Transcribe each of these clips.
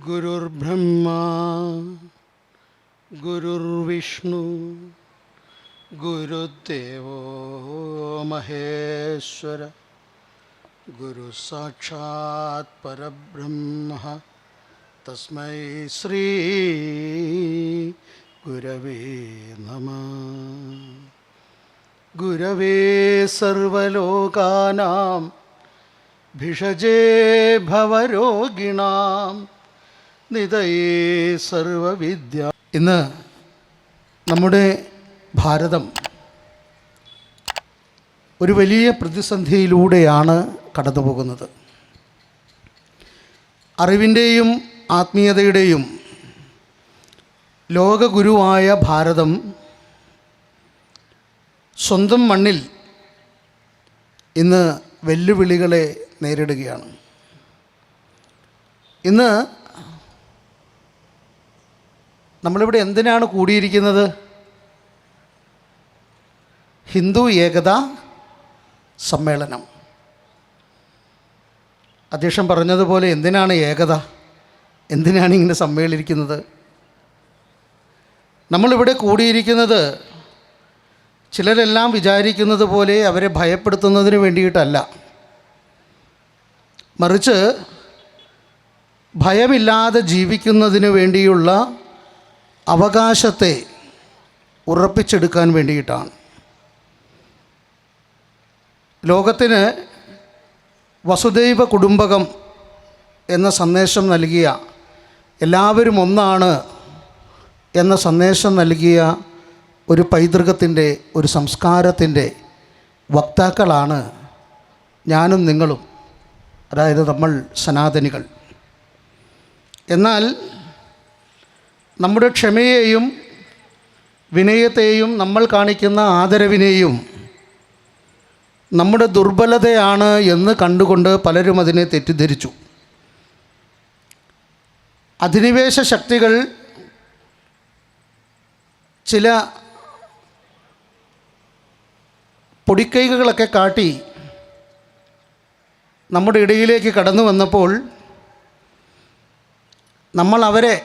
गुरुर्ब्रह्मा गुरुर्विष्णु गुरुदेवो महेश्वर गुरुसाक्षात् परब्रह्म तस्मै श्री गुरवे नमः। गुरवे सर्वलोकानां भिषजे भवरोगिणां നിതയേ സർവവിദ്യ. ഇന്ന് നമ്മുടെ ഭാരതം ഒരു വലിയ പ്രതിസന്ധിയിലൂടെയാണ് കടന്നു പോകുന്നത്. അറിവിൻ്റെയും ആത്മീയതയുടെയും ലോകഗുരുവായ ഭാരതം സ്വന്തം മണ്ണിൽ ഇന്ന് വെല്ലുവിളികളെ നേരിടുകയാണ്. ഇന്ന് നമ്മളിവിടെ എന്തിനാണ് കൂടിയിരിക്കുന്നത്? ഹിന്ദു ഏകതാ സമ്മേളനം. അധ്യക്ഷൻ പറഞ്ഞതുപോലെ എന്തിനാണ് ഏകത, എന്തിനാണ് ഇങ്ങനെ സമ്മേളിക്കുന്നത്? നമ്മളിവിടെ കൂടിയിരിക്കുന്നത് ചിലരെല്ലാം വിചാരിക്കുന്നത് പോലെ അവരെ ഭയപ്പെടുത്തുന്നതിന് വേണ്ടിയിട്ടല്ല, മറിച്ച് ഭയമില്ലാതെ ജീവിക്കുന്നതിന് വേണ്ടിയുള്ള അവകാശത്തെ ഉറപ്പിച്ചെടുക്കാൻ വേണ്ടിയിട്ടാണ്. ലോകത്തിന് വസുദൈവ കുടുംബകം എന്ന സന്ദേശം നൽകിയ, എല്ലാവരും ഒന്നാണ് എന്ന സന്ദേശം നൽകിയ ഒരു പൈതൃകത്തിൻ്റെ, ഒരു സംസ്കാരത്തിൻ്റെ വക്താക്കളാണ് ഞാനും നിങ്ങളും, അതായത് നമ്മൾ സനാതനികൾ. എന്നാൽ നമ്മുടെ ക്ഷമയെയും വിനയത്തെയും നമ്മൾ കാണിക്കുന്ന ആദരവിനെയും നമ്മുടെ ദുർബലതയാണ് എന്ന് കണ്ടുകൊണ്ട് പലരും അതിനെ തെറ്റിദ്ധരിച്ചു. അധിനിവേശ ശക്തികൾ ചില പൊടിക്കൈകളൊക്കെ കാട്ടി നമ്മുടെ ഇടയിലേക്ക് കടന്നു വന്നപ്പോൾ നമ്മൾ അവരെ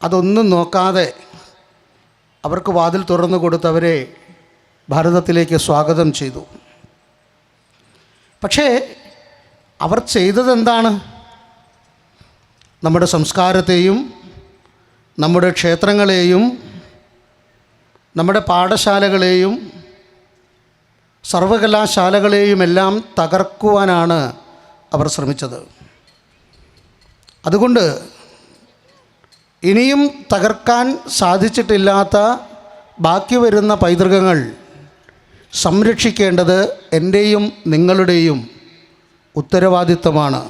അതൊന്നും നോക്കാതെ അവർക്ക് വാതിൽ തുറന്നു കൊടുത്തവരെ ഭാരതത്തിലേക്ക് സ്വാഗതം ചെയ്തു. പക്ഷേ അവർ ചെയ്തതെന്താണ്? നമ്മുടെ സംസ്കാരത്തെയും നമ്മുടെ ക്ഷേത്രങ്ങളെയും നമ്മുടെ പാഠശാലകളെയും സർവകലാശാലകളെയുമെല്ലാം തകർക്കുവാനാണ് അവർ ശ്രമിച്ചത്. അതുകൊണ്ട് ഇനിയും തകർക്കാൻ സാധിച്ചിട്ടില്ലാത്ത ബാക്കി വരുന്ന പൈതൃകങ്ങൾ സംരക്ഷിക്കേണ്ടത് എൻ്റെയും നിങ്ങളുടെയും ഉത്തരവാദിത്വമാണ്.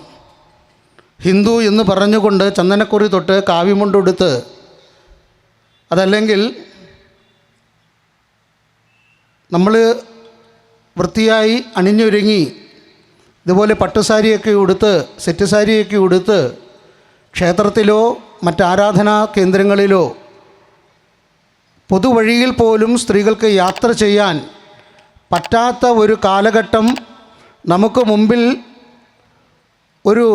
ഹിന്ദു എന്ന് പറഞ്ഞുകൊണ്ട് ചന്ദനക്കുറി തൊട്ട് കാവ്യമുണ്ടെടുത്ത്, അതല്ലെങ്കിൽ നമ്മൾ വൃത്തിയായി അണിഞ്ഞൊരുങ്ങി ഇതുപോലെ പട്ടുസാരിയൊക്കെ ഉടുത്ത്, സെറ്റ് സാരിയൊക്കെ ഉടുത്ത് ക്ഷേത്രത്തിലോ മറ്റാരാധനാ കേന്ദ്രങ്ങളിലോ പൊതുവഴിയിൽ പോലും സ്ത്രീകൾക്ക് യാത്ര ചെയ്യാൻ പറ്റാത്ത ഒരു കാലഘട്ടം നമുക്ക് മുമ്പിൽ ഒരു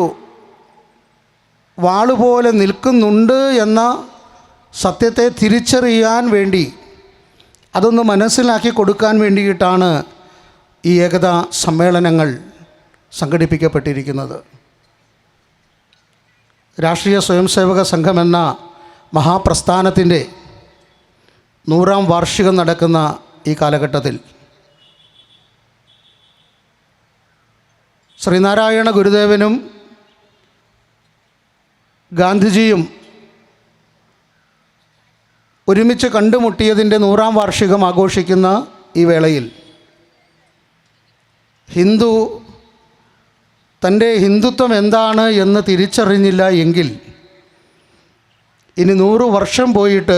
വാളുപോലെ നിൽക്കുന്നുണ്ട് എന്ന സത്യത്തെ തിരിച്ചറിയാൻ വേണ്ടി, അതൊന്ന് മനസ്സിലാക്കി കൊടുക്കാൻ വേണ്ടിയിട്ടാണ് ഈ ഏകതാ സമ്മേളനങ്ങൾ സംഘടിപ്പിക്കപ്പെട്ടിരിക്കുന്നത്. രാഷ്ട്രീയ സ്വയംസേവക സംഘം എന്ന മഹാപ്രസ്ഥാനത്തിൻ്റെ 100ാം വാർഷികം നടക്കുന്ന ഈ കാലഘട്ടത്തിൽ ശ്രീനാരായണ ഗുരുദേവനും ഗാന്ധിജിയും ഒരുമിച്ച് കണ്ടുമുട്ടിയതിൻ്റെ 100ാം വാർഷികം ആഘോഷിക്കുന്ന ഈ വേളയിൽ ഹിന്ദു തൻ്റെ ഹിന്ദുത്വം എന്താണ് എന്ന് തിരിച്ചറിഞ്ഞില്ല എങ്കിൽ ഇനി 100 വർഷം പോയിട്ട്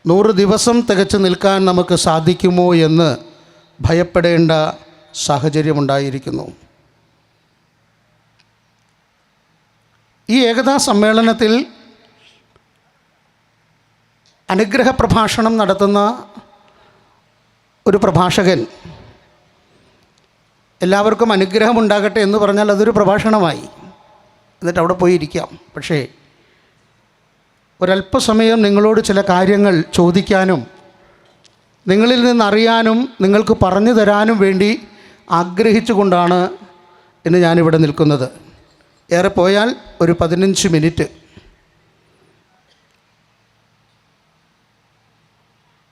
100 ദിവസം തികച്ചു നിൽക്കാൻ നമുക്ക് സാധിക്കുമോ എന്ന് ഭയപ്പെടേണ്ട സാഹചര്യമുണ്ടായിരിക്കുന്നു. ഈ ഏകതാ സമ്മേളനത്തിൽ അനുഗ്രഹ പ്രഭാഷണം നടത്തുന്ന ഒരു പ്രഭാഷകൻ എല്ലാവർക്കും അനുഗ്രഹമുണ്ടാകട്ടെ എന്ന് പറഞ്ഞാൽ അതൊരു പ്രഭാഷണമായി. എന്നിട്ട് അവിടെ പോയി ഇരിക്കാം. പക്ഷേ ഒരല്പസമയം നിങ്ങളോട് ചില കാര്യങ്ങൾ ചോദിക്കാനും നിങ്ങളിൽ നിന്നറിയാനും നിങ്ങൾക്ക് പറഞ്ഞു തരാനും വേണ്ടി ആഗ്രഹിച്ചുകൊണ്ടാണ് ഇന്ന് ഞാനിവിടെ നിൽക്കുന്നത്. ഏറെ പോയാൽ ഒരു 15 മിനിറ്റ്.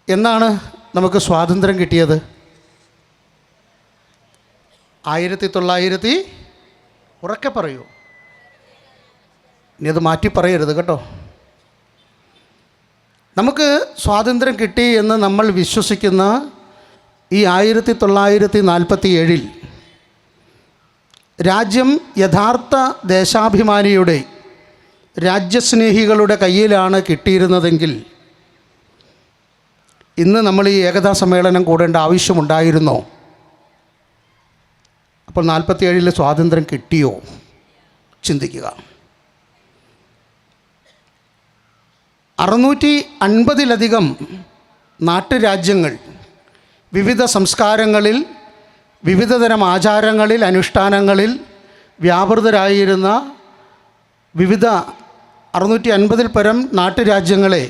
എന്നാണ് നമുക്ക് സ്വാതന്ത്ര്യം കിട്ടിയത്? 1900 ഉറക്കെ പറയൂ, ഇനി അത് മാറ്റി പറയരുത് കേട്ടോ. നമുക്ക് സ്വാതന്ത്ര്യം കിട്ടി എന്ന് നമ്മൾ വിശ്വസിക്കുന്ന ഈ 1947 രാജ്യം യഥാർത്ഥ ദേശാഭിമാനിയുടെ രാജ്യസ്നേഹികളുടെ കയ്യിലാണ് കിട്ടിയിരുന്നതെങ്കിൽ ഇന്ന് നമ്മൾ ഈ ഏകതാ സമ്മേളനം കൂടേണ്ട ആവശ്യമുണ്ടായിരുന്നോ? അപ്പോൾ 47 സ്വാതന്ത്ര്യം കിട്ടിയോ? ചിന്തിക്കുക. 650-ലധികം നാട്ടുരാജ്യങ്ങൾ വിവിധ സംസ്കാരങ്ങളിൽ, വിവിധതരം ആചാരങ്ങളിൽ, അനുഷ്ഠാനങ്ങളിൽ വ്യാപൃതരായിരുന്ന വിവിധ 650-ൽ പരം നാട്ടുരാജ്യങ്ങളെ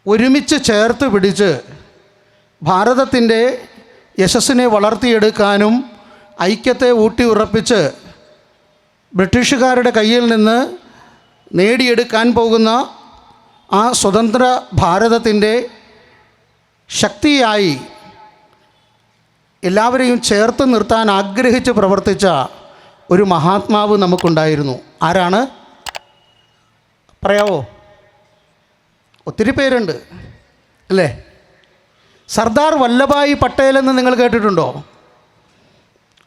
ഒരുമിച്ച് ചേർത്ത് പിടിച്ച് ഭാരതത്തിൻ്റെ യശസ്സിനെ വളർത്തിയെടുക്കാനും ഐക്യത്തെ ഊട്ടിയുറപ്പിച്ച് ബ്രിട്ടീഷുകാരുടെ കയ്യിൽ നിന്ന് നേടിയെടുക്കാൻ പോകുന്ന ആ സ്വതന്ത്ര ഭാരതത്തിൻ്റെ ശക്തിയായി എല്ലാവരെയും ചേർത്ത് നിർത്താൻ ആഗ്രഹിച്ച് പ്രവർത്തിച്ച ഒരു മഹാത്മാവ് നമുക്കുണ്ടായിരുന്നു. ആരാണ്? പറയാവോ? ഒത്തിരി പേരുണ്ട് അല്ലേ? സർദാർ വല്ലഭായ് പട്ടേൽ എന്ന് നിങ്ങൾ കേട്ടിട്ടുണ്ടോ?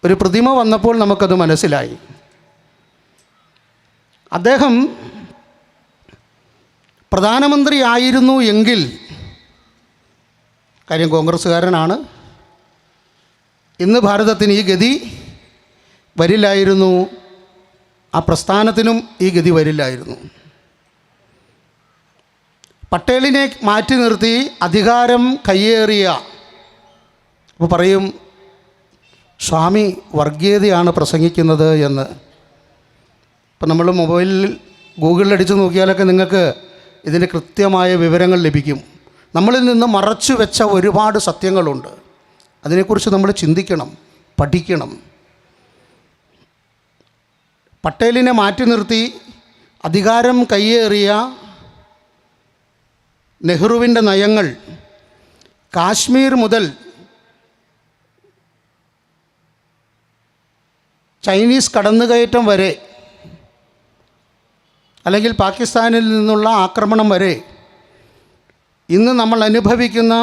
ഒരു പ്രതിമ വന്നപ്പോൾ നമുക്കത് മനസ്സിലായി. അദ്ദേഹം പ്രധാനമന്ത്രി ആയിരുന്നു എങ്കിൽ, കാര്യം കോൺഗ്രസ്സുകാരനാണ്, ഇന്ന് ഭാരതത്തിന് ഈ ഗതി വരില്ലായിരുന്നു, ആ പ്രസ്ഥാനത്തിനും ഈ ഗതി വരില്ലായിരുന്നു. പട്ടേലിനെ മാറ്റി നിർത്തി അധികാരം കയ്യേറിയ, അപ്പോൾ പറയും സ്വാമി വർഗീയതയാണ് പ്രസംഗിക്കുന്നത് എന്ന്. ഇപ്പം നമ്മൾ മൊബൈലിൽ ഗൂഗിളിൽ അടിച്ചു നോക്കിയാലൊക്കെ നിങ്ങൾക്ക് ഇതിൻ്റെ കൃത്യമായ വിവരങ്ങൾ ലഭിക്കും. നമ്മളിൽ നിന്ന് മറച്ചു വെച്ച ഒരുപാട് സത്യങ്ങളുണ്ട്. അതിനെക്കുറിച്ച് നമ്മൾ ചിന്തിക്കണം, പഠിക്കണം. പട്ടേലിനെ മാറ്റി നിർത്തി അധികാരം കയ്യേറിയ നെഹ്റുവിൻ്റെ നയങ്ങൾ കാശ്മീർ മുതൽ ചൈനീസ് കടന്നുകയറ്റം വരെ, അല്ലെങ്കിൽ പാകിസ്ഥാനിൽ നിന്നുള്ള ആക്രമണം വരെ, ഇന്ന് നമ്മൾ അനുഭവിക്കുന്ന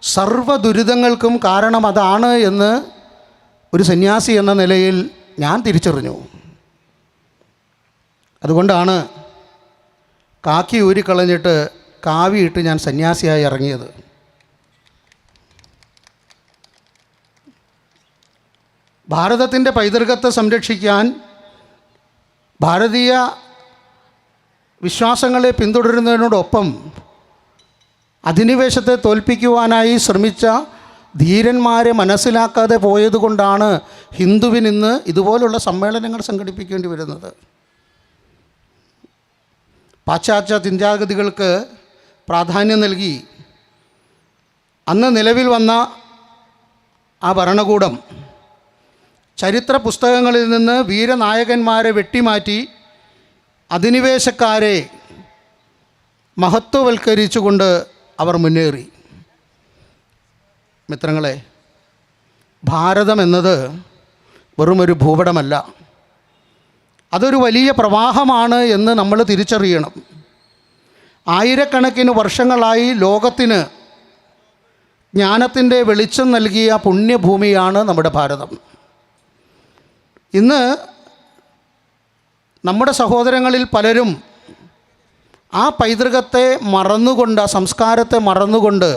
സർവ്വ ദുരിതങ്ങൾക്കും കാരണം അതാണ് എന്ന് ഒരു സന്യാസി എന്ന നിലയിൽ ഞാൻ തിരിച്ചറിഞ്ഞു. അതുകൊണ്ടാണ് കാക്കി ഊരിക്കളഞ്ഞിട്ട് കാവിയിട്ട് ഞാൻ സന്യാസിയായി ഇറങ്ങിയത്. ഭാരതത്തിൻ്റെ പൈതൃകത്തെ സംരക്ഷിക്കാൻ, ഭാരതീയ വിശ്വാസങ്ങളെ പിന്തുടരുന്നതിനോടൊപ്പം അധിനിവേശത്തെ തോൽപ്പിക്കുവാനായി ശ്രമിച്ച ധീരന്മാരെ മനസ്സിലാക്കാതെ പോയതുകൊണ്ടാണ് ഹിന്ദുവിന് ഇന്ന് ഇതുപോലുള്ള സമ്മേളനങ്ങൾ സംഘടിപ്പിക്കേണ്ടി വരുന്നത്. പാശ്ചാത്യ ചിന്താഗതികൾക്ക് പ്രാധാന്യം നൽകി അന്ന് നിലവിൽ വന്ന ആ ഭരണകൂടം ചരിത്ര പുസ്തകങ്ങളിൽ നിന്ന് വീരനായകന്മാരെ വെട്ടിമാറ്റി അധിനിവേശക്കാരെ മഹത്വവൽക്കരിച്ചുകൊണ്ട് അവർ മുന്നേറി. മിത്രങ്ങളെ, ഭാരതം എന്നത് വെറുമൊരു ഭൂപടമല്ല, അതൊരു വലിയ പ്രവാഹമാണ് എന്ന് നമ്മൾ തിരിച്ചറിയണം. ആയിരക്കണക്കിന് വർഷങ്ങളായി ലോകത്തിന് ജ്ഞാനത്തിൻ്റെ വെളിച്ചം നൽകിയ പുണ്യഭൂമിയാണ് നമ്മുടെ ഭാരതം. ഇന്ന് നമ്മുടെ സഹോദരങ്ങളിൽ പലരും ആ പൈതൃകത്തെ മറന്നുകൊണ്ട്, ആ സംസ്കാരത്തെ മറന്നുകൊണ്ട്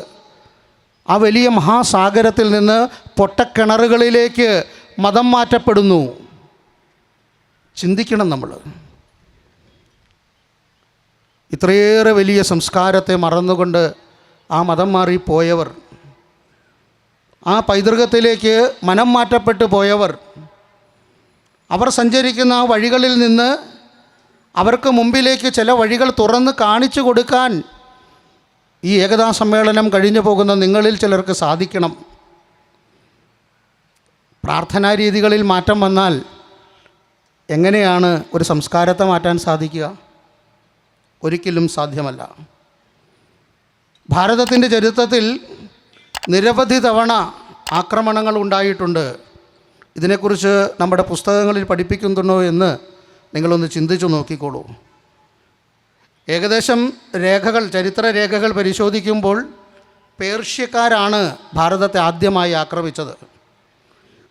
ആ വലിയ മഹാസാഗരത്തിൽ നിന്ന് പൊട്ടക്കിണറുകളിലേക്ക് മതം മാറ്റപ്പെടുന്നു. ചിന്തിക്കണം നമ്മൾ. ഇത്രയേറെ വലിയ സംസ്കാരത്തെ മറന്നുകൊണ്ട് ആ മതം മാറിപ്പോയവർ, ആ പൈതൃകത്തിലേക്ക് മനം മാറ്റപ്പെട്ടു പോയവർ അവർ സഞ്ചരിക്കുന്ന ആ വഴികളിൽ നിന്ന് അവർക്ക് മുമ്പിലേക്ക് ചില വഴികൾ തുറന്ന് കാണിച്ചു കൊടുക്കാൻ ഈ ഏകതാ സമ്മേളനം കഴിഞ്ഞു പോകുന്ന നിങ്ങളിൽ ചിലർക്ക് സാധിക്കണം. പ്രാർത്ഥനാ രീതികളിൽ മാറ്റം വന്നാൽ എങ്ങനെയാണ് ഒരു സംസ്കാരത്തെ മാറ്റാൻ സാധിക്കുക? ഒരിക്കലും സാധ്യമല്ല. ഭാരതത്തിൻ്റെ ചരിത്രത്തിൽ നിരവധി തവണ ആക്രമണങ്ങൾ ഉണ്ടായിട്ടുണ്ട്. ഇതിനെക്കുറിച്ച് നമ്മുടെ പുസ്തകങ്ങളിൽ പഠിപ്പിക്കുന്നുണ്ടോ എന്ന് നിങ്ങളൊന്ന് ചിന്തിച്ചു നോക്കിക്കോളൂ. ഏകദേശം ചരിത്ര രേഖകൾ പരിശോധിക്കുമ്പോൾ പേർഷ്യക്കാരാണ് ഭാരതത്തെ ആദ്യമായി ആക്രമിച്ചത്.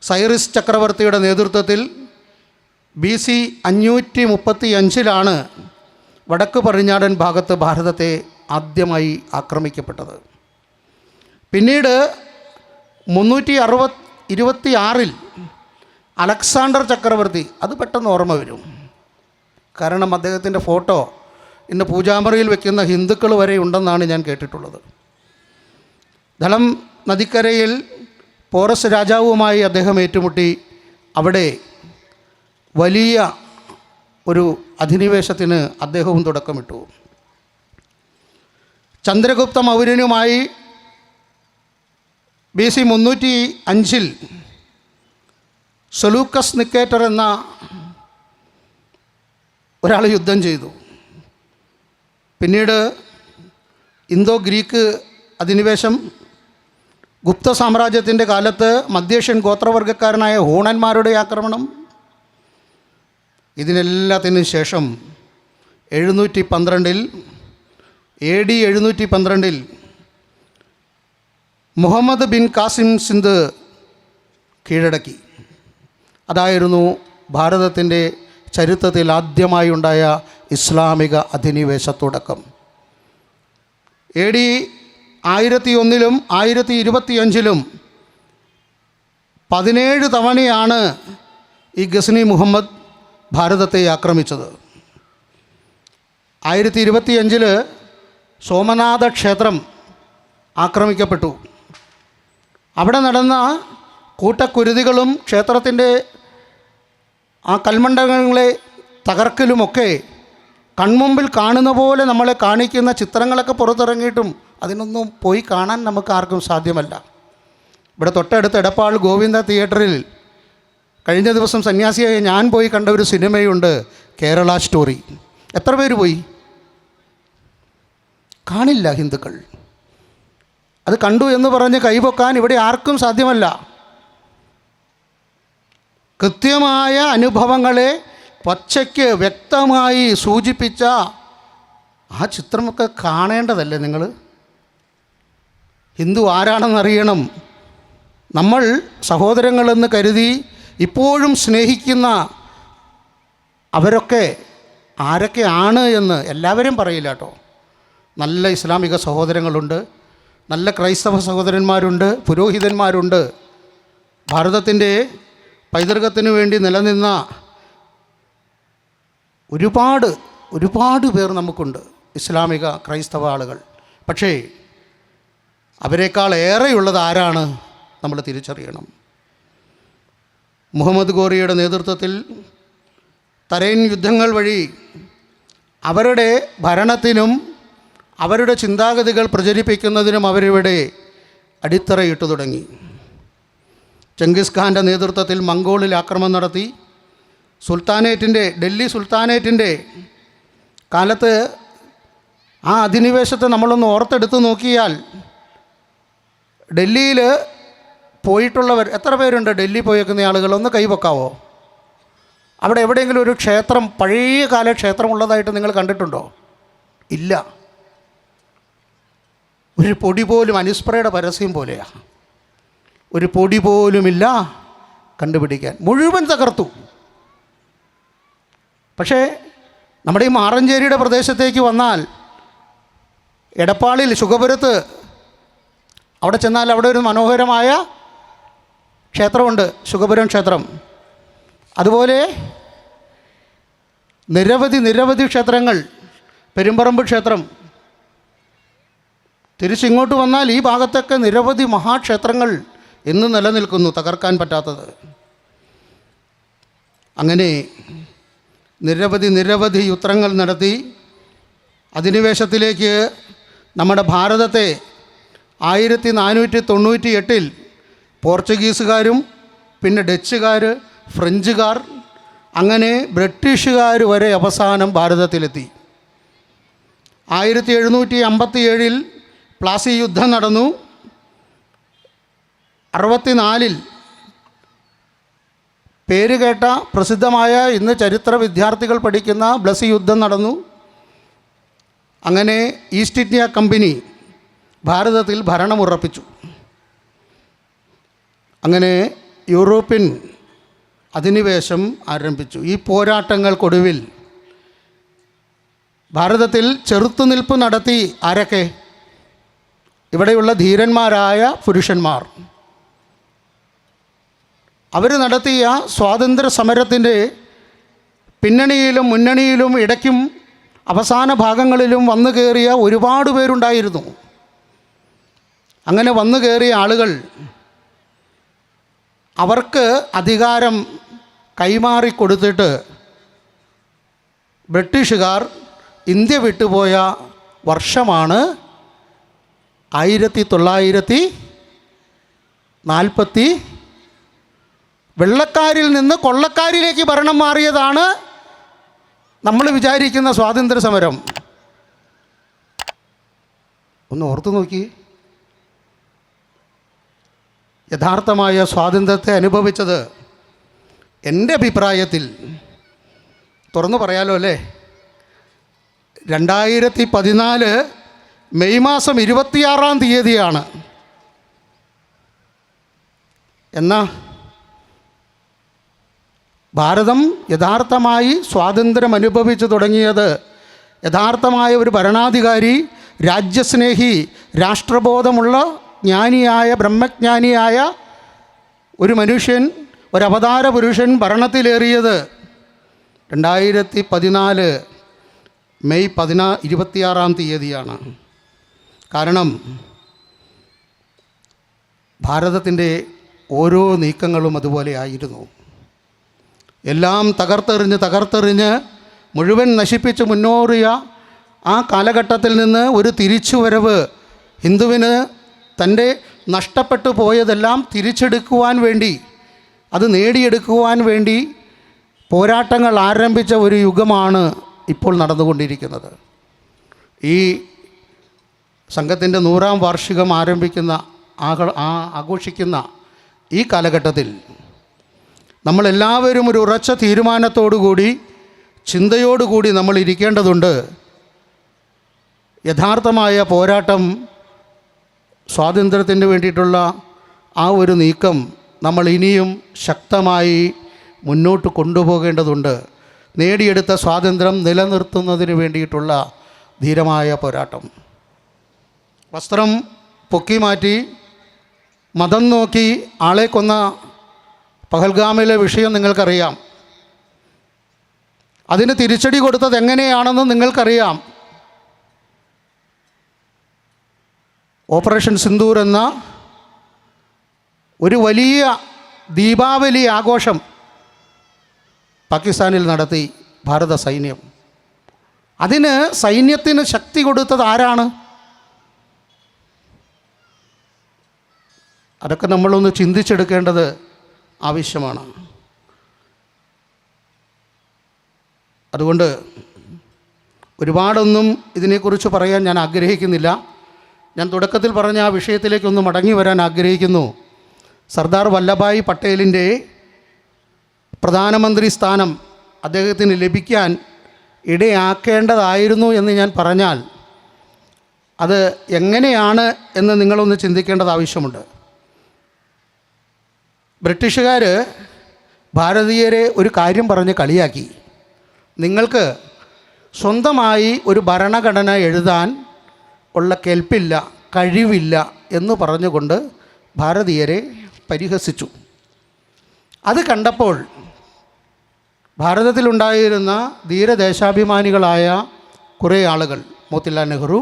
സൈറിസ് ചക്രവർത്തിയുടെ നേതൃത്വത്തിൽ BC 535 വടക്ക് പടിഞ്ഞാറൻ ഭാഗത്ത് ഭാരതത്തെ ആദ്യമായി ആക്രമിക്കപ്പെട്ടത്. പിന്നീട് 326 അലക്സാണ്ടർ ചക്രവർത്തി, അത് പെട്ടെന്ന് ഓർമ്മ വരും, കാരണം അദ്ദേഹത്തിൻ്റെ ഫോട്ടോ ഇന്ന് പൂജാമുറിയിൽ വെക്കുന്ന ഹിന്ദുക്കൾ വരെ ഉണ്ടെന്നാണ് ഞാൻ കേട്ടിട്ടുള്ളത്. ധളം നദിക്കരയിൽ പോറസ് രാജാവുമായി അദ്ദേഹം ഏറ്റുമുട്ടി അവിടെ വലിയ ഒരു അധിനിവേശത്തിന് അദ്ദേഹവും തുടക്കമിട്ടു. ചന്ദ്രഗുപ്ത മൗര്യനുമായി BC 305 സെലൂക്കസ് നിക്കേറ്റർ എന്ന ഒരാൾ യുദ്ധം ചെയ്തു. പിന്നീട് ഇന്തോ ഗ്രീക്ക് അധിനിവേശം, ഗുപ്ത സാമ്രാജ്യത്തിൻ്റെ കാലത്ത് മധ്യേഷ്യൻ ഗോത്രവർഗക്കാരനായ ഹൂണന്മാരുടെ ആക്രമണം. ഇതിനെല്ലാത്തിനു ശേഷം 712 AD 712 മുഹമ്മദ് ബിൻ കാസിം സിന്ധ് കീഴടക്കി. അതായിരുന്നു ഭാരതത്തിൻ്റെ ചരിത്രത്തിൽ ആദ്യമായി ഉണ്ടായ ഇസ്ലാമിക അധിനിവേശ തുടക്കം. AD 1001 1025 17 തവണയാണ് ഈ ഗസ്നി മുഹമ്മദ് ഭാരതത്തെ ആക്രമിച്ചത്. 1025 സോമനാഥ ക്ഷേത്രം ആക്രമിക്കപ്പെട്ടു. അവിടെ നടന്ന കൂട്ടക്കുരുതികളും ക്ഷേത്രത്തിൻ്റെ ആ കൽമണ്ഡപങ്ങളെ തകർക്കലുമൊക്കെ കൺമുമ്പിൽ കാണുന്ന പോലെ നമ്മളെ കാണിക്കുന്ന ചിത്രങ്ങളൊക്കെ പുറത്തിറങ്ങിയിട്ടും അതിനൊന്നും പോയി കാണാൻ നമുക്ക് ആർക്കും സാധ്യമല്ല. ഇവിടെ തൊട്ടടുത്ത് എടപ്പാൾ ഗോവിന്ദ തിയേറ്ററിൽ കഴിഞ്ഞ ദിവസം സന്യാസിയായ ഞാൻ പോയി കണ്ട ഒരു സിനിമയുണ്ട്, കേരള സ്റ്റോറി. എത്ര പേര് പോയി? കാണില്ല ഹിന്ദുക്കൾ. അത് കണ്ടു എന്ന് പറഞ്ഞ് കൈപൊക്കാൻ ഇവിടെ ആർക്കും സാധ്യമല്ല. കൃത്യമായ അനുഭവങ്ങളെ പച്ചയ്ക്ക് വ്യക്തമായി സൂചിപ്പിച്ച ആ ചിത്രമൊക്കെ കാണേണ്ടതല്ലേ നിങ്ങൾ? ഹിന്ദു ആരാണെന്നറിയണം. നമ്മൾ സഹോദരങ്ങളെന്ന് കരുതി ഇപ്പോഴും സ്നേഹിക്കുന്ന അവരൊക്കെ ആരൊക്കെയാണ് എന്ന് എല്ലാവരും പറയില്ല കേട്ടോ. നല്ല ഇസ്ലാമിക സഹോദരങ്ങളുണ്ട്, നല്ല ക്രൈസ്തവ സഹോദരന്മാരുണ്ട്, പുരോഹിതന്മാരുണ്ട്. ഭാരതത്തിൻ്റെ പൈതൃകത്തിന് വേണ്ടി നിലനിന്ന ഒരുപാട് പേർ നമുക്കുണ്ട്, ഇസ്ലാമിക ക്രൈസ്തവ ആളുകൾ. പക്ഷേ അവരെക്കാൾ ഏറെയുള്ളത് ആരാണ് നമ്മൾ തിരിച്ചറിയണം. മുഹമ്മദ് ഗോറിയുടെ നേതൃത്വത്തിൽ തരൈൻ യുദ്ധങ്ങൾ വഴി അവരുടെ ഭരണത്തിനും അവരുടെ ചിന്താഗതികൾ പ്രചരിപ്പിക്കുന്നതിനും അവരിവിടെ അടിത്തറയിട്ടു തുടങ്ങി. ചെങ്കിസ് ഖാൻ്റെ നേതൃത്വത്തിൽ മംഗോളിൽ ആക്രമണം നടത്തി. ഡൽഹി സുൽത്താനേറ്റിൻ്റെ കാലത്ത് ആ അധിനിവേശത്തെ നമ്മളൊന്ന് ഓർത്തെടുത്ത് നോക്കിയാൽ ഡൽഹിയിൽ പോയിട്ടുള്ളവർ എത്ര പേരുണ്ട്? ഡൽഹി പോയേക്കുന്ന ആളുകൾ ഒന്ന് കൈവെക്കാവോ? അവിടെ എവിടെയെങ്കിലും ഒരു ക്ഷേത്രം, പഴയ കാല ക്ഷേത്രം ഉള്ളതായിട്ട് നിങ്ങൾ കണ്ടിട്ടുണ്ടോ? ഇല്ല. ഒരു പൊടി പോലും, അനുസ്പ്രയുടെ പരസ്യം പോലെയാണ്. ഒരു പൊടി പോലുമില്ല കണ്ടുപിടിക്കാൻ. മുഴുവൻ തകർത്തു. പക്ഷേ നമ്മുടെ ഈ മാറഞ്ചേരിയുടെ പ്രദേശത്തേക്ക് വന്നാൽ, എടപ്പാളിൽ ശുഗപുരത്ത് അവിടെ ചെന്നാൽ അവിടെ ഒരു മനോഹരമായ ക്ഷേത്രമുണ്ട്, ശുഗപുരം ക്ഷേത്രം. അതുപോലെ നിരവധി ക്ഷേത്രങ്ങൾ, പെരുമ്പറമ്പ് ക്ഷേത്രം. തിരിച്ചിങ്ങോട്ട് വന്നാൽ ഈ ഭാഗത്തൊക്കെ നിരവധി മഹാക്ഷേത്രങ്ങൾ ഇന്ന് നിലനിൽക്കുന്നു, തകർക്കാൻ പറ്റാത്തത്. അങ്ങനെ നിരവധി യുദ്ധങ്ങൾ നടത്തി അധിനിവേശത്തിലേക്ക് നമ്മുടെ ഭാരതത്തെ 1498 പോർച്ചുഗീസുകാരും പിന്നെ ഡച്ചുകാർ, ഫ്രഞ്ചുകാർ, അങ്ങനെ ബ്രിട്ടീഷുകാർ വരെ അവസാനം ഭാരതത്തിലെത്തി. 1757 പ്ലാസി യുദ്ധം നടന്നു. 64 പേരുകേട്ട പ്രസിദ്ധമായ ഇന്ന് ചരിത്ര വിദ്യാർത്ഥികൾ പഠിക്കുന്ന ബ്ലസി യുദ്ധം നടന്നു. അങ്ങനെ ഈസ്റ്റ് ഇന്ത്യ കമ്പനി ഭാരതത്തിൽ ഭരണമുറപ്പിച്ചു. അങ്ങനെ യൂറോപ്യൻ അധിനിവേശം ആരംഭിച്ചു. ഈ പോരാട്ടങ്ങൾക്കൊടുവിൽ ഭാരതത്തിൽ ചെറുത്തുനിൽപ്പ് നടത്തി ആരൊക്കെ? ഇവിടെയുള്ള ധീരന്മാരായ പുരുഷന്മാർ. അവർ നടത്തിയ സ്വാതന്ത്ര്യ സമരത്തിൻ്റെ പിന്നണിയിലും മുന്നണിയിലും ഇടയ്ക്കും അവസാന ഭാഗങ്ങളിലും വന്നു കയറിയ ഒരുപാട് പേരുണ്ടായിരുന്നു. അങ്ങനെ വന്നു കയറിയ ആളുകൾ അവർക്ക് അധികാരം കൈമാറിക്കൊടുത്തിട്ട് ബ്രിട്ടീഷുകാർ ഇന്ത്യ വിട്ടുപോയ വർഷമാണ് 1940. വെള്ളക്കാരിൽ നിന്ന് കൊള്ളക്കാരിലേക്ക് ഭരണം മാറിയതാണ് നമ്മൾ വിചാരിക്കുന്ന സ്വാതന്ത്ര്യ സമരം. ഒന്ന് ഓർത്തു നോക്കി. യഥാർത്ഥമായ സ്വാതന്ത്ര്യത്തെ അനുഭവിച്ചത് എൻ്റെ അഭിപ്രായത്തിൽ തുറന്നു പറയാലോ അല്ലേ, 2014 മെയ് മാസം 26 എന്നാ ഭാരതം യഥാർത്ഥമായി സ്വാതന്ത്ര്യം അനുഭവിച്ചു തുടങ്ങിയത്. യഥാർത്ഥമായ ഒരു ഭരണാധികാരി, രാജ്യസ്നേഹി, രാഷ്ട്രബോധമുള്ള ജ്ഞാനിയായ ബ്രഹ്മജ്ഞാനിയായ ഒരു മനുഷ്യൻ, ഒരവതാര പുരുഷൻ ഭരണത്തിലേറിയത് 2014 മെയ് 26 കാരണം ഭാരതത്തിൻ്റെ ഓരോ നീക്കങ്ങളും അതുപോലെ ആയിരുന്നു. എല്ലാം തകർത്തെറിഞ്ഞ് മുഴുവൻ നശിപ്പിച്ച് മുന്നേറിയ ആ കാലഘട്ടത്തിൽ നിന്ന് ഒരു തിരിച്ചുവരവ്, ഹിന്ദുവിന് തൻ്റെ നഷ്ടപ്പെട്ടു പോയതെല്ലാം തിരിച്ചെടുക്കുവാൻ വേണ്ടി, അത് നേടിയെടുക്കുവാൻ വേണ്ടി പോരാട്ടങ്ങൾ ആരംഭിച്ച ഒരു യുഗമാണ് ഇപ്പോൾ നടന്നുകൊണ്ടിരിക്കുന്നത്. ഈ സംഘത്തിൻ്റെ 100ാം വാർഷികം ആഘോഷിക്കുന്ന ഈ കാലഘട്ടത്തിൽ നമ്മളെല്ലാവരും ഒരു ഉറച്ച തീരുമാനത്തോടുകൂടി, ചിന്തയോടുകൂടി നമ്മൾ ഇരിക്കേണ്ടതുണ്ട്. യഥാർത്ഥമായ പോരാട്ടം, സ്വാതന്ത്ര്യത്തിന് വേണ്ടിയിട്ടുള്ള ആ ഒരു നീക്കം നമ്മൾ ഇനിയും ശക്തമായി മുന്നോട്ട് കൊണ്ടുപോകേണ്ടതുണ്ട്. നേടിയെടുത്ത സ്വാതന്ത്ര്യം നിലനിർത്തുന്നതിന് വേണ്ടിയിട്ടുള്ള ധീരമായ പോരാട്ടം. വസ്ത്രം പൊക്കി മാറ്റി മതം നോക്കി ആളെ കൊന്ന പഹൽഗാമിലെ വിഷയം നിങ്ങൾക്കറിയാം. അതിന് തിരിച്ചടി കൊടുത്തത് എങ്ങനെയാണെന്ന് നിങ്ങൾക്കറിയാം. ഓപ്പറേഷൻ സിന്ദൂർ എന്ന ഒരു വലിയ ദീപാവലി ആഘോഷം പാകിസ്ഥാനിൽ നടത്തി ഭാരത സൈന്യം. അതിന് സൈന്യത്തിന് ശക്തി കൊടുത്തത് ആരാണ്? അതൊക്കെ നമ്മളൊന്ന് ചിന്തിച്ചെടുക്കേണ്ടത് ആവശ്യമാണ്. അതുകൊണ്ട് ഒരുപാടൊന്നും ഇതിനെക്കുറിച്ച് പറയാൻ ഞാൻ ആഗ്രഹിക്കുന്നില്ല. ഞാൻ തുടക്കത്തിൽ പറഞ്ഞ ആ വിഷയത്തിലേക്കൊന്ന് മടങ്ങി വരാൻ ആഗ്രഹിക്കുന്നു. സർദാർ വല്ലഭായ് പട്ടേലിൻ്റെ പ്രധാനമന്ത്രി സ്ഥാനം അദ്ദേഹത്തിന് ലഭിക്കാൻ ഇടയാക്കേണ്ടതായിരുന്നു എന്ന് ഞാൻ പറഞ്ഞാൽ അത് എങ്ങനെയാണ് എന്ന് നിങ്ങളൊന്ന് ചിന്തിക്കേണ്ടത് ആവശ്യമുണ്ട്. ബ്രിട്ടീഷുകാർ ഭാരതീയരെ ഒരു കാര്യം പറഞ്ഞ് കളിയാക്കി. നിങ്ങൾക്ക് സ്വന്തമായി ഒരു ഭരണഘടന എഴുതാൻ ഉള്ള കെൽപ്പില്ല, കഴിവില്ല എന്ന് പറഞ്ഞുകൊണ്ട് ഭാരതീയരെ പരിഹസിച്ചു. അത് കണ്ടപ്പോൾ ഭാരതത്തിലുണ്ടായിരുന്ന ധീരദേശാഭിമാനികളായ കുറേ ആളുകൾ, മോത്തിലാൽ നെഹ്റു,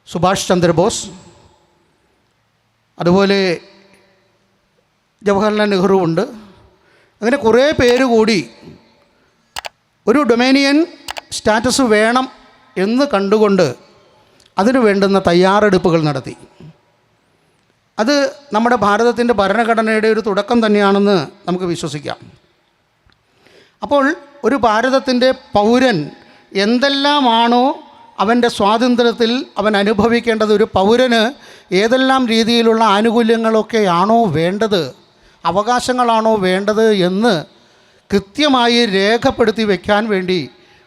സുഭാഷ് ചന്ദ്രബോസ്, അതുപോലെ ജവഹർലാൽ നെഹ്റു ഉണ്ട്, അങ്ങനെ കുറേ പേര് കൂടി ഒരു ഡൊമേനിയൻ സ്റ്റാറ്റസ് വേണം എന്ന് കണ്ടുകൊണ്ട് അതിനു വേണ്ടുന്ന തയ്യാറെടുപ്പുകൾ നടത്തി. അത് നമ്മുടെ ഭാരതത്തിൻ്റെ ഭരണഘടനയുടെ ഒരു തുടക്കം തന്നെയാണെന്ന് നമുക്ക് വിശ്വസിക്കാം. അപ്പോൾ ഒരു ഭാരതത്തിൻ്റെ പൗരൻ എന്തെല്ലാമാണോ അവൻ്റെ സ്വാതന്ത്ര്യത്തിൽ അവൻ അനുഭവിക്കേണ്ടത്, ഒരു പൗരന് ഏതെല്ലാം രീതിയിലുള്ള ആനുകൂല്യങ്ങളൊക്കെയാണോ വേണ്ടത്, അവകാശങ്ങളാണോ വേണ്ടത് എന്ന് കൃത്യമായി രേഖപ്പെടുത്തി വയ്ക്കാൻ വേണ്ടി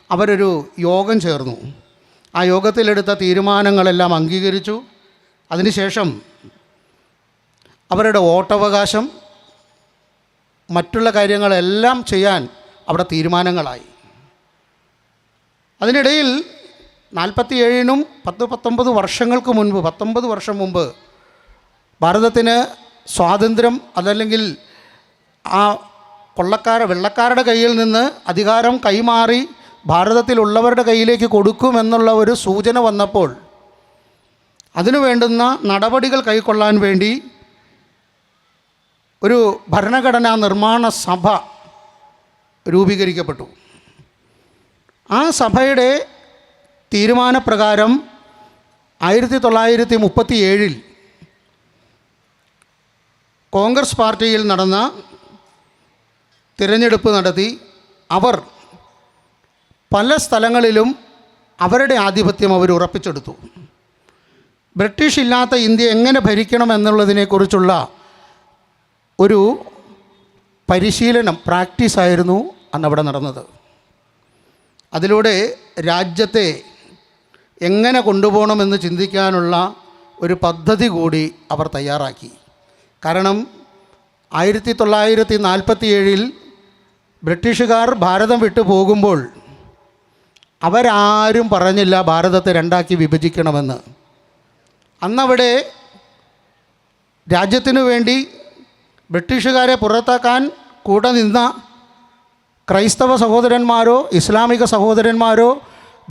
അവരൊരു യോഗം ചേർന്നു. ആ യോഗത്തിലെടുത്ത തീരുമാനങ്ങളെല്ലാം അംഗീകരിച്ചു. അതിനുശേഷം അവരുടെ വോട്ടവകാശം, മറ്റുള്ള കാര്യങ്ങളെല്ലാം ചെയ്യാൻ അവിടെ തീരുമാനങ്ങളായി. അതിനിടയിൽ 47-നും 19 വർഷങ്ങൾക്ക് മുൻപ്, 19 വർഷം മുമ്പ് ഭാരതത്തിന് സ്വാതന്ത്ര്യം, അതല്ലെങ്കിൽ ആ വെള്ളക്കാരുടെ കയ്യിൽ നിന്ന് അധികാരം കൈമാറി ഭാരതത്തിലുള്ളവരുടെ കയ്യിലേക്ക് കൊടുക്കുമെന്നുള്ള ഒരു സൂചന വന്നപ്പോൾ അതിനു വേണ്ടുന്ന നടപടികൾ കൈക്കൊള്ളാൻ വേണ്ടി ഒരു ഭരണഘടനാ നിർമ്മാണ സഭ രൂപീകരിക്കപ്പെട്ടു. ആ സഭയുടെ തീരുമാനപ്രകാരം 1937 കോൺഗ്രസ് പാർട്ടിയിൽ നടന്ന തിരഞ്ഞെടുപ്പ് നടത്തി അവർ പല സ്ഥലങ്ങളിലും അവരുടെ ആധിപത്യം അവർ ഉറപ്പിച്ചെടുത്തു. ബ്രിട്ടീഷ് ഇല്ലാത്ത ഇന്ത്യ എങ്ങനെ ഭരിക്കണം എന്നുള്ളതിനെക്കുറിച്ചുള്ള ഒരു പരിശീലനം, പ്രാക്ടീസായിരുന്നു അന്നവിടെ നടന്നത്. അതിലൂടെ രാജ്യത്തെ എങ്ങനെ കൊണ്ടുപോകണമെന്ന് ചിന്തിക്കാനുള്ള ഒരു പദ്ധതി കൂടി അവർ തയ്യാറാക്കി. കാരണം 1947 ബ്രിട്ടീഷുകാർ ഭാരതം വിട്ടു പോകുമ്പോൾ അവരാരും പറഞ്ഞില്ല ഭാരതത്തെ രണ്ടാക്കി വിഭജിക്കണമെന്ന്. അന്നവിടെ രാജ്യത്തിനു വേണ്ടി ബ്രിട്ടീഷുകാരെ പുറത്താക്കാൻ കൂടെ നിന്ന ക്രൈസ്തവ സഹോദരന്മാരോ ഇസ്ലാമിക സഹോദരന്മാരോ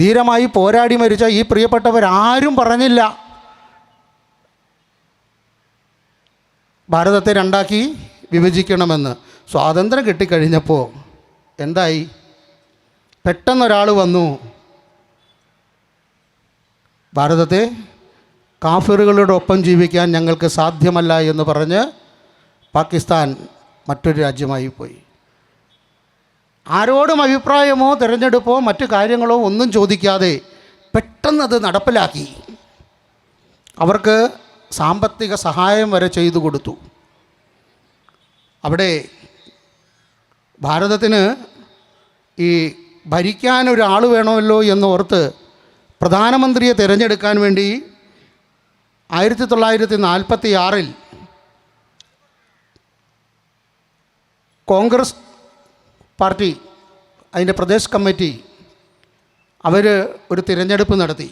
ധീരമായി പോരാടി മരിച്ച ഈ പ്രിയപ്പെട്ടവരാരും പറഞ്ഞില്ല ഭാരതത്തെ രണ്ടാക്കി വിഭജിക്കണമെന്ന്. സ്വാതന്ത്ര്യം കിട്ടിക്കഴിഞ്ഞപ്പോൾ എന്തായി? പെട്ടെന്നൊരാൾ വന്നു, ഭാരതത്തെ കാഫിറുകളുടെ ഒപ്പം ജീവിക്കാൻ ഞങ്ങൾക്ക് സാധ്യമല്ല എന്ന് പറഞ്ഞ് പാകിസ്ഥാൻ മറ്റൊരു രാജ്യമായി പോയി. ആരോടും അഭിപ്രായമോ തിരഞ്ഞെടുപ്പോ മറ്റു കാര്യങ്ങളോ ഒന്നും ചോദിക്കാതെ പെട്ടെന്നത് നടപ്പിലാക്കി. അവർക്ക് സാമ്പത്തിക സഹായം വരെ ചെയ്തു കൊടുത്തു. അവിടെ ഭാരതത്തിന് ഈ ഭരിക്കാനൊരാൾ വേണമല്ലോ എന്നോർത്ത് പ്രധാനമന്ത്രിയെ തിരഞ്ഞെടുക്കാൻ വേണ്ടി 1946 കോൺഗ്രസ് പാർട്ടി, അതിൻ്റെ പ്രദേശ് കമ്മിറ്റി അവർ ഒരു തിരഞ്ഞെടുപ്പ് നടത്തി.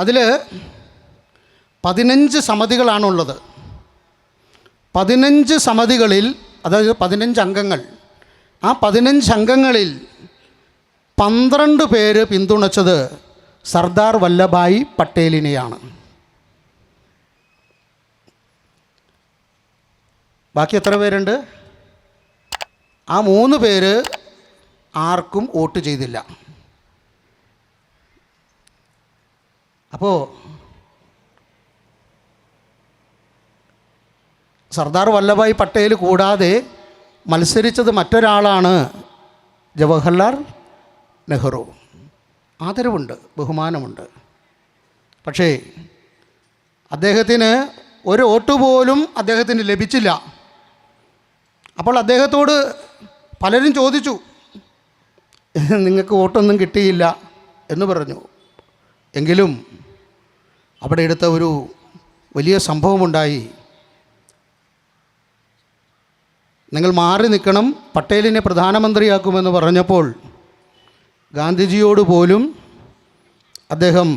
അതിൽ 15 സമിതികളാണുള്ളത്. 15 സമിതികളിൽ, അതായത് 15 അംഗങ്ങൾ, ആ 15 അംഗങ്ങളിൽ 12 പേര് പിന്തുണച്ചത് സർദാർ വല്ലഭായ് പട്ടേലിനെയാണ്. ബാക്കി എത്ര പേരുണ്ട്? ആ 3 പേര് ആർക്കും വോട്ട് ചെയ്തില്ല. അപ്പോൾ സർദാർ വല്ലഭായ് പട്ടേൽ കൂടാതെ മത്സരിച്ചത് മറ്റൊരാളാണ്, ജവഹർലാൽ നെഹ്റു. ആദരവുണ്ട്, ബഹുമാനമുണ്ട്. പക്ഷേ അദ്ദേഹത്തിന് ഒരു വോട്ട് പോലും അദ്ദേഹത്തിന് ലഭിച്ചില്ല. അപ്പോൾ അദ്ദേഹത്തോട് പലരും ചോദിച്ചു, നിങ്ങൾക്ക് വോട്ടൊന്നും കിട്ടിയില്ല എന്ന് പറഞ്ഞു. എങ്കിലും അവിടെ എടുത്ത ഒരു വലിയ സംഭവമുണ്ടായി. നിങ്ങൾ മാറി നിൽക്കണം, പട്ടേലിനെ പ്രധാനമന്ത്രിയാക്കുമെന്ന് പറഞ്ഞപ്പോൾ ഗാന്ധിജിയോട് പോലും അദ്ദേഹം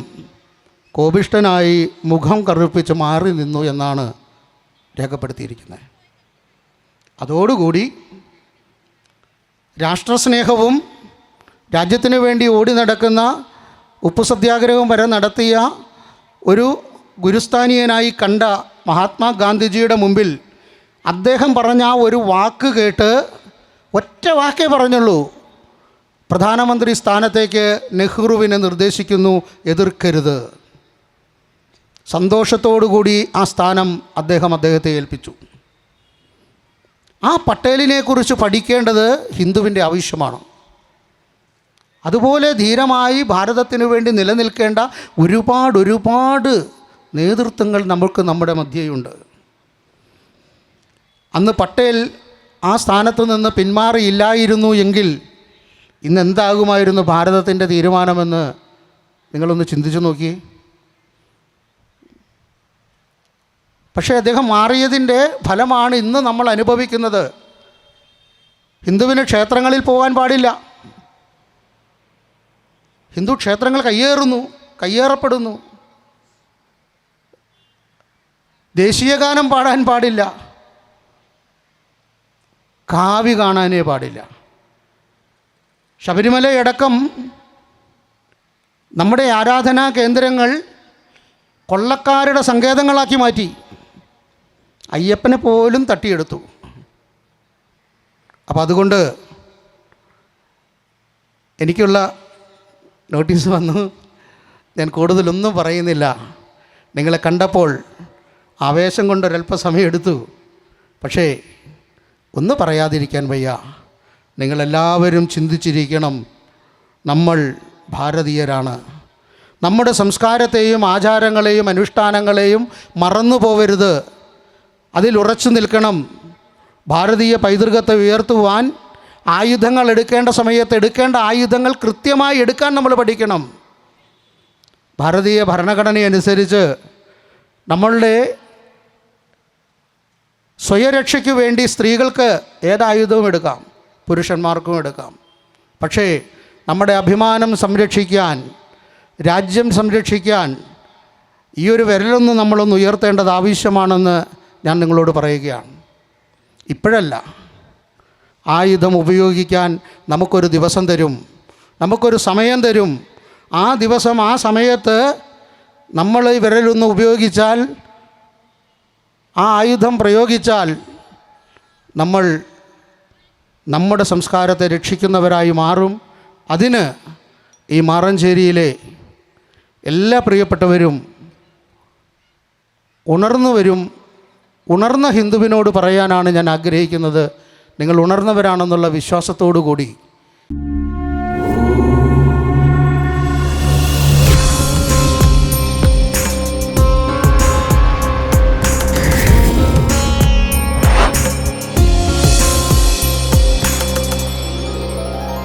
കോപിഷ്ഠനായി മുഖം കറുപ്പിച്ച് മാറി നിന്നു എന്നാണ് രേഖപ്പെടുത്തിയിരിക്കുന്നത്. അതോടുകൂടി രാഷ്ട്രസ്നേഹവും രാജ്യത്തിനു വേണ്ടി ഓടി നടക്കുന്ന ഉപ്പു സത്യാഗ്രഹം വരെ നടത്തിയ ഒരു ഗുരുസ്ഥാനീയനായി കണ്ട മഹാത്മാഗാന്ധിജിയുടെ മുമ്പിൽ അദ്ദേഹം പറഞ്ഞ ആ ഒരു വാക്ക് കേട്ട്, ഒറ്റ വാക്കേ പറഞ്ഞുള്ളൂ, പ്രധാനമന്ത്രി സ്ഥാനത്തേക്ക് നെഹ്റുവിനെ നിർദ്ദേശിക്കുന്നു, എതിർക്കരുത്. സന്തോഷത്തോടുകൂടി ആ സ്ഥാനം അദ്ദേഹത്തെ ഏൽപ്പിച്ചു. ആ പട്ടേലിനെക്കുറിച്ച് പഠിക്കേണ്ടത് ഹിന്ദുവിൻ്റെ ആവശ്യമാണ്. അതുപോലെ ധീരമായി ഭാരതത്തിനു വേണ്ടി നിലനിൽക്കേണ്ട ഒരുപാട് നേതൃത്വങ്ങൾ നമ്മുടെ മധ്യയുണ്ട്. അന്ന് പട്ടേൽ ആ സ്ഥാനത്ത് നിന്ന് പിന്മാറിയില്ലായിരുന്നു എങ്കിൽ ഇന്ന് എന്താകുമായിരുന്നു ഭാരതത്തിൻ്റെ തീരുമാനമെന്ന് നിങ്ങളൊന്ന് ചിന്തിച്ചു നോക്കി. പക്ഷേ അദ്ദേഹം മാറിയതിൻ്റെ ഫലമാണ് ഇന്ന് നമ്മൾ അനുഭവിക്കുന്നത്. ഹിന്ദുവിന് ക്ഷേത്രങ്ങളിൽ പോകാൻ പാടില്ല. ഹിന്ദു ക്ഷേത്രങ്ങൾ കയ്യേറപ്പെടുന്നു. ദേശീയഗാനം പാടാൻ പാടില്ല. കാവ്യ കാണാനേ പാടില്ല. ശബരിമലയടക്കം നമ്മുടെ ആരാധനാ കേന്ദ്രങ്ങൾ കൊള്ളക്കാരുടെ സങ്കേതങ്ങളാക്കി മാറ്റി. അയ്യപ്പനെ പോലും തട്ടിയെടുത്തു. അപ്പോൾ അതുകൊണ്ട് എനിക്കുള്ള നോട്ടീസ് വന്നു. ഞാൻ കൂടുതലൊന്നും പറയുന്നില്ല. നിങ്ങളെ കണ്ടപ്പോൾ ആവേശം കൊണ്ട് ഒരല്പസമയം എടുത്തു. പക്ഷേ ഒന്ന് പറയാതിരിക്കാൻ വയ്യ. നിങ്ങളെല്ലാവരും ചിന്തിച്ചിരിക്കണം, നമ്മൾ ഭാരതീയരാണ്. നമ്മുടെ സംസ്കാരത്തെയും ആചാരങ്ങളെയും അനുഷ്ഠാനങ്ങളെയും മറന്നു പോവരുത്. അതിലുറച്ചു നിൽക്കണം. ഭാരതീയ പൈതൃകത്തെ ഉയർത്തുവാൻ ആയുധങ്ങൾ എടുക്കേണ്ട സമയത്ത് എടുക്കേണ്ട ആയുധങ്ങൾ കൃത്യമായി എടുക്കാൻ നമ്മൾ പഠിക്കണം. ഭാരതീയ ഭരണഘടനയനുസരിച്ച് നമ്മളുടെ സ്വയരക്ഷയ്ക്ക് വേണ്ടി സ്ത്രീകൾക്ക് ഏതായുധവും എടുക്കാം, പുരുഷന്മാർക്കും എടുക്കാം. പക്ഷേ നമ്മുടെ അഭിമാനം സംരക്ഷിക്കാൻ, രാജ്യം സംരക്ഷിക്കാൻ ഈ ഒരു വിരലൊന്ന് നമ്മളൊന്ന് ഉയർത്തേണ്ടത് ആവശ്യമാണെന്ന് ഞാൻ നിങ്ങളോട് പറയുകയാണ്. ഇപ്പോഴല്ല, ആയുധം ഉപയോഗിക്കാൻ നമുക്കൊരു ദിവസം തരും, നമുക്കൊരു സമയം തരും. ആ ദിവസം ആ സമയത്ത് നമ്മൾ ഈ വിരലൊന്ന് ഉപയോഗിച്ചാൽ, ആ ആയുധം പ്രയോഗിച്ചാൽ നമ്മൾ നമ്മുടെ സംസ്കാരത്തെ രക്ഷിക്കുന്നവരായി മാറും. അതിന് ഈ മാറഞ്ചേരിയിലെ എല്ലാ പ്രിയപ്പെട്ടവരും ഉണർന്ന ഹിന്ദുവിനോട് പറയാനാണ് ഞാൻ ആഗ്രഹിക്കുന്നത്. നിങ്ങൾ ഉണർന്നവരാണെന്നുള്ള വിശ്വാസത്തോടു കൂടി